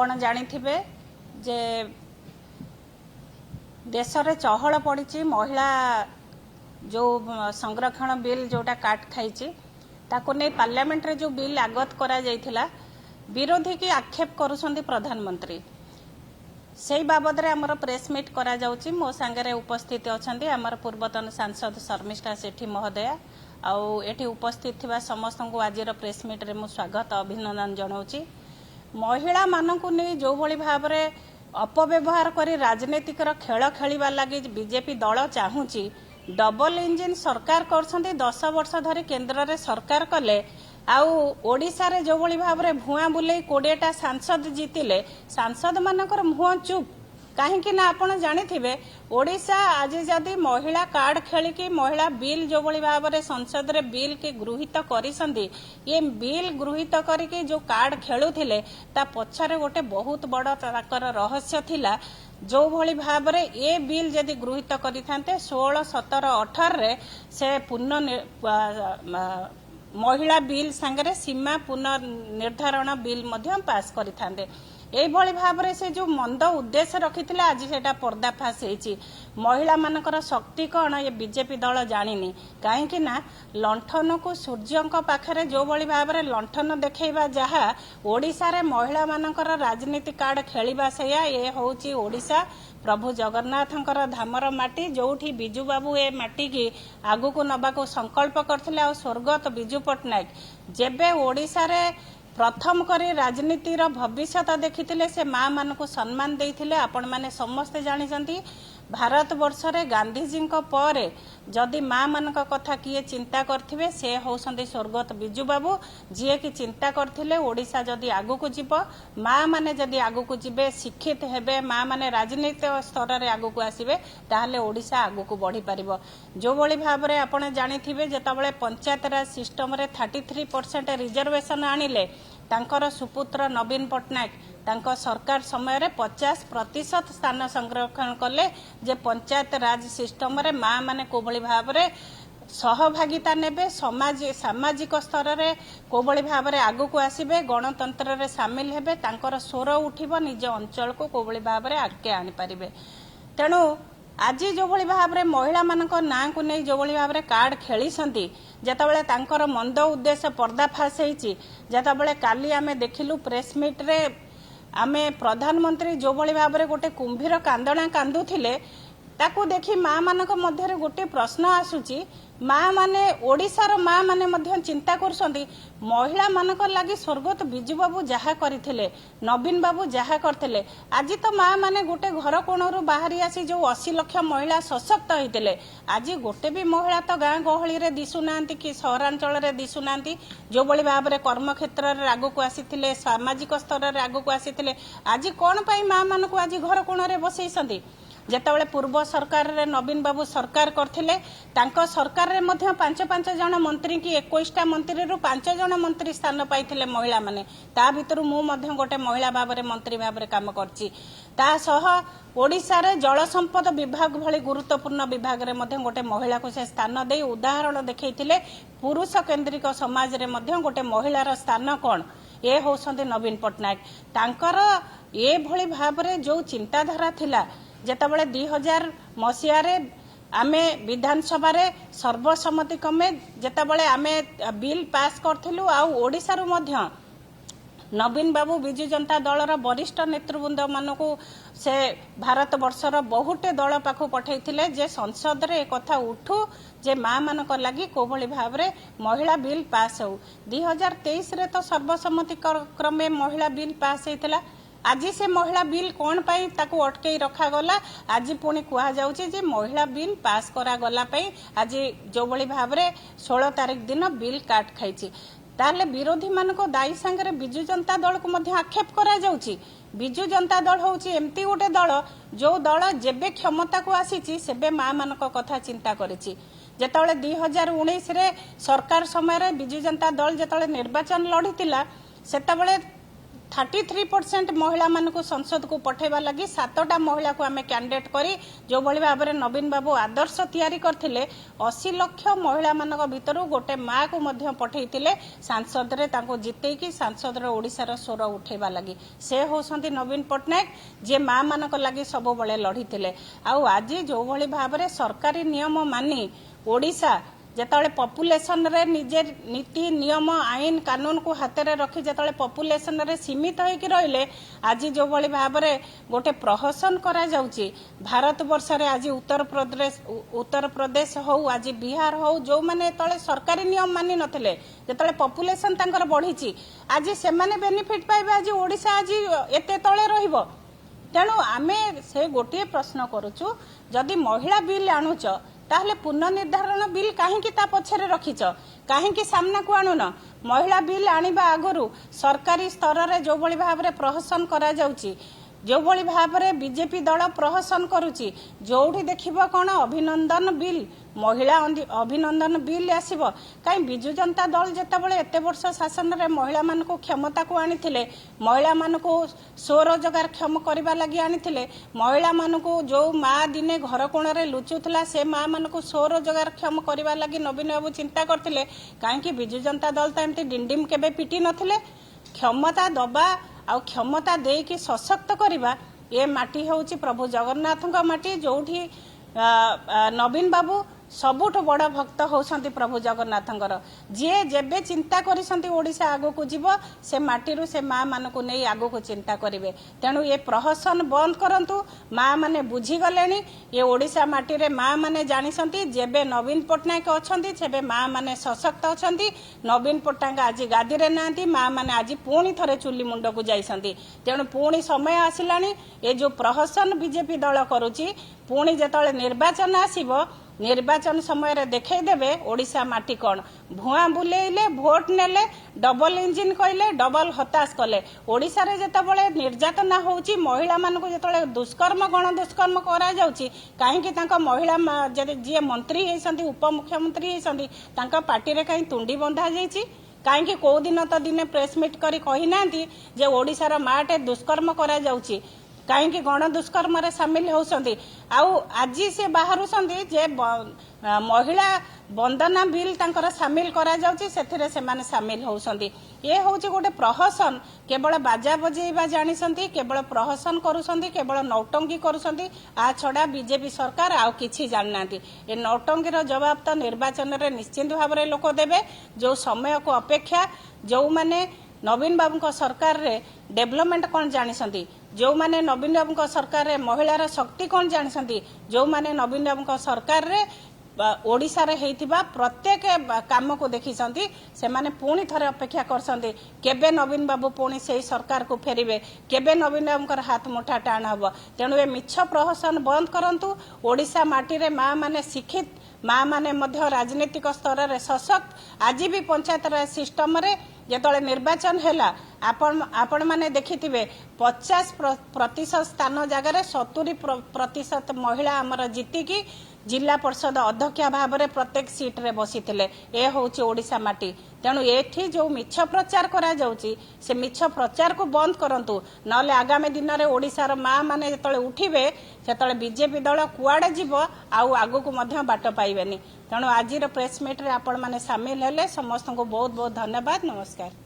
आपण जानिथिबे जे देश रे चहल पड़ी महिला जो संरक्षण बिल जोटा काट खाई ताको नहीं पार्लियामेंट रे जो बिल आगत करा जाइथिला विरोधी की आक्षेप करुछंती प्रधानमंत्री से बाबद रे हमर प्रेस मीट करा जाउची। मो संगे उपस्थित अछंती हमर पूर्वतन सांसद शर्मिष्ठा सेठी महोदया आउ एठी उपस्थित थिबा समस्त को आजिर प्रेस मीट रे मु स्वागत अभिनंदन जनाउची। महिला मानकु नै जो भली भाव रे अपव्यवहार करी राजनीतिक खेल खेलिबा लागि बीजेपी दल चाहूची डबल इंजिन सरकार करछंती 10 वर्ष धरी केंद्र रे सरकार कले आउ ओडिशा रे जो भली भाव रे भुआ बुले 20टा सांसद जीतिले सांसद मानकर मुह चुप कहीं ना आपण जानिथिबे ओडिशा आज जदि महिला कार्ड खेलिकी महिला बिल जो भली भाव रे संसद रे बिल के गृहीत करिसंदी ये बिल गृहीत करिके जो कार्ड खेलुथिले ता पछरे गोटे बहुत बड़ ताकर रहस्य थिला। जो भली भाव रे ए बिल जदि गृहीत करिथांते 16, 17, 18 रे से पुनः महिला बिल संगे सीमा पुनर्निर्धारण बिल मध्य पास करिथांते। एई भली भाव रे से जो मंद उद्देश्य रखिथिला आज सेटा पर्दाफाश हेची। महिला मानकर शक्ति कौन ये बीजेपी दल जानिनी कहीं ना लंठन को सूर्य पाखरे जो भली भाव रे लंठन देखैबा जहा ओडिशा रे महिला मानकर राजनीति कार्ड खेलिबा सेया ये होची ओडिशा प्रभु जगन्नाथंकर धामर माटी जोठी बिजू बाबू ए माटी की आगु को नबा को संकल्प करथिले आ स्वर्गत बिजू पटनायक जेबे ओडिशा रे प्रथम करी राजनीति भविष्यत देखिथिले से माँ मान को सम्मान देइथिले। आपण माने समस्ते जानिसंती भारत वर्ष रे गांधीजी परे जदि माँ मान कथा किए चिंता करथिबे से होसंती स्वर्गत बिजू बाबू जी की चिंता करथिले ओडिशा जदि आगु को जीव माँ माने जदि आगु को जीवे शिक्षित हेबे माँ माने राजनीतिक स्तर रे आगु को आसीबे ताहले ओडिशा आगु को बढ़ी परिबो। जो भली भाव रे आपण जानिथिबे जेतबेले पंचायत राज सिस्टम रे 33% रिजर्वेशन आनिले तांकर सुपुत्र नवीन पटनायक तांको सरकार समय रे 50% स्थान संरक्षण कले जे पंचायत राज सिस्टम रे माँ माने को भली भाव रे सहभागिता नेबे सामाजिक स्तर रे को भली भाव रे आगु को आसीबे गणतंत्र रे शामिल हेबे तांकर स्वर उठिबो निज अंचल को भली भाव रे आगे आनी परिबे। तेणु आज जो भली भाव रे महिला मानक ना को नहीं जो भली भाव रे कार्ड खेलिसंती जेतबेले तांकर मंद उद्देश्य पर्दाफाश हेची जेतबेले काली आमे देखिलु प्रेस मीट रे आमे प्रधानमंत्री जो भली भाव रे गोटे कुंभीर कांदणा कांदुथिले ताकू देखी माँ मानक मध्य गोटे प्रश्न आसुची माँ माने ओडिशार माँ माने मध्य चिंता करसंती महिला मानक लागि स्वर्गत बिजू बाबू जहा करथिले नवीन बाबू जहा करथिले आज तो माँ माने गोटे घर कोणरू बाहरी आसी जो 80 लाख महिला सशक्त होइतिले आज गोटे भी महिला तो गाँ गहली रे दिसु नांती कि सहरांचल रे दिसु नांती जो बली भाव रे कर्म क्षेत्र रे आगु को आसीथिले सामाजिक स्तर रे आगु को आसीथिले आज कोन पई माँ मानक आज घर कोण रे बसैसंती। जेतबेले पूर्व सरकार रे नवीन बाबू सरकार करथिले तांको सरकार रे मध्य 5 जन मंत्री की 21टा मंत्री रु 5 जन मंत्री स्थान पाइथिले महिला माने ता भितरु मु मध्य गोटे महिला भाव रे मंत्री भाव रे काम करची ता सह ओडिशा रे जल संपद विभाग भली गुरुत्वपूर्ण विभाग रे मध्य गोटे महिला को से स्थान दे उदाहरण देखैथिले पुरुष केंद्रिक समाज रे मध्य गोटे महिलार स्थान कोन ए होसंती नवीन पटनायक तांकर ए भली भाव रे जो चिंताधारा थिला जेतबेले 2000 मसीहा रे आमे विधानसभा रे सर्वसम्मति क्रमे जेतबेले आमे बिल पास करथिलु आ ओडिसा रो मध्य नवीन बाबू बिजू जनता दल रो वरिष्ठ नेतृवृंद मानकु से भारत वर्षर बहुटे दल पाखु पठैथिले जे संसद रे कथा उठू जे माँ मानक लागि को भली भाव रे महिला बिल पास हो 2023 रे तो सर्वसम्मति क्रमे महिला बिल पास हेतिला आज से महिला बिल कौन पाई ताकू अटकई रखा गला आज पुणी कहा जाउची जे महिला बिल पास करा गला पई आज जो भली भाव रे 16 तारिख दिन बिल काट खाइची ताले विरोधी मानक दायी संगे बिजू जनता दल को मध्य आक्षेप करा जाउची। बिजू जनता दल होउची एमती गोटे दल जो दल जेबे क्षमता को आसीची सेबे माँ मानक कथा चिंता करिची। जेतबेले 2019 रे सरकार समय रे बिजू जनता दल जेतबेले निर्वाचन लढितिला सेतबेले 33% महिला मानक संसद को पठेबा लगी 7टा महिला को आमे कैंडिडेट करी जो भली भाव में नवीन बाबू आदर्श तैयारी करथिले 80 लाख महिला मानक भितर गोटे माँ को मध्य पठेइतिले सांसद रे ताको जिते की सांसद रे ओडिसा रो स्वर उठेबा लगी से होसंती नवीन पटनायक जे माँ मानक लगी सब बळे लढितिले आउ आज जो भली भाव में सरकारी नियम मानी ओडिसा जेतले पॉपुलेशन रे निजे नीति नियम आईन कानून को हाथ में रखी जेतले पॉपुलेशन रे सीमित होइकी रहिले आज जो भली भाव में गोटे प्रहसन करा जाउची भारत वर्ष रे आज उत्तर प्रदेश हो आज बिहार हो जो माने तळे सरकारी नियम मानि नथिले जेतले पॉपुलेशन तांकर बढ़ीची आज से माने बेनिफिट पाइबे आज ओडिसा आज एते तळे रहिबो तेणु आमे से गोटे प्रश्न करूचु जदि महिला बिल आणुच ताहले पुनर्निर्धारण बिल कहीं पछरे रखीच कहीं सामना को आणुन महिला बिल आनिबा आगरु सरकारी स्तर रे जो भली भाव में प्रहसन करा जाउची जो भली भाव में बीजेपी दल प्रहसन करुची जोठी देखिबो कोन अभिनंदन बिल महिला अभिनंदन बिल आसीबो कहीं बिजु जनता दल जेतेबेले एते वर्ष शासन रे महिला मान को क्षमता को आनिथिले महिला मान को स्वरोजगार क्षम करबा लागि आनिथिले महिला मान को जो माँ दिने घर कोण रे लुचुथला से माँ मान को स्वरोजगार क्षम करबा लागि नवीन बाबू चिंता करथिले काहे बिजु जनता दल त एमती डिंडिम केबे पिटी नथिले क्षमता दबा आ क्षमता देकी सशक्त करबा ये माटी होची प्रभु जगन्नाथ माटी जोठी नवीन बाबू सबुठ बड़ भक्त होसंती प्रभु जगन्नाथंकर जे जेबे चिंता करिसंती ओडिसा आगो को जीवो से माटीरू से माँ मान को नहीं आगो को चिंता करिवे तेणु ये प्रहसन बंद करंतु माँ माने बुझी गलेनी ये ओडिसा माटी रे माँ माने जानिसंती जेबे नवीन पटनायक अछंती सेबे माँ माने सशक्त अछंती नवीन पटनायक आज गादी रे नांती माँ माने आज पुणी थरे चुली मुंड को जाइसंती तेणु पुणी समय आसिलानी ये जो प्रहसन बीजेपी दल करूची पुणी जेतले निर्वाचन आसीबो निर्वाचन समय रे देखै देबे ओडिसा माटी कोन भुआ बुलेइले भोट नेले डबल इंजिन कहले डबल हताश कले ओडिसा रे जेतबेले निर्यातना होउची महिला मान को जेतबेले दुष्कर्म गण दुष्कर्म करा जाउची काहे कि तांका महिला जे मंत्री हेसंती उपमुख्यमंत्री हेसंती तांका पार्टी रे काई तुंडी बंधा जाईची कहीं कौ दिन तो दिने प्रेस मीट करी कही नांती जे ओडिसा रो माटे दुष्कर्म करा जाउची कहीं गण दुष्कर्म रे सामिल होसंती आउ आज से बाहर जे महिला वंदना बिल तांकर सामिल करा जाउची सेथिरे से माने सामिल होसंती ये होची गोटे प्रहसन केवल बाजा बजेइबा जानिसंती केवल प्रहसन करूसंती केवल नौटंकी करूसंती आ छड़ा बीजेपी सरकार आउ किछि जाननांती ए नौटंकी रो जवाब तो निर्वाचन रे निश्चित भाव रे लोक देबे जो समय को अपेक्षा जो माने नवीन बाबू सरकार रे डेवलपमेंट कौन जानिसंती जो माने नवीन बाबू सरकार रे महिलार शक्ति कौन जानिसंती जो माने नवीन बाबू सरकार रे ओडिसा रे हेइतिबा प्रत्येक काम को देखिसंती से माने पुणी थरे अपेक्षा करसंती केबे नवीन बाबू पुणी सेही सरकार को फेरिबे केबे नवीन बाबूकर हाथ मुठा टाण हबो तेणु ए मिछ प्रहसन बंद करंतु ओडिसा माटी रे माँ माने शिक्षित माँ माने मध्य राजनीतिक स्तर रे सशक्त आज भी पंचायत राज सिस्टम रे जेतले निर्वाचन हैला आपण माने देखिथिबे 50% स्थान जगह 70% महिला आमर जीतिकी जिला परिषद अध्यक्ष भाव में प्रत्येक सीट रे बसीथिले ए होची ओडिसा माटी तेणु एठी जो मिछ प्रचार करा जाउची से मिछ प्रचार को बंद करंतु नले आगामी दिन रे ओडिसा माँ माने जेतले उठिबे सेतले बीजेपी दल कुआडे जीवो आउ आगु को मध्य बाट पाइबेनी तेणु आज प्रेस मीट रे आपण माने शामिल हेले समस्त को बहुत बहुत धन्यवाद नमस्कार।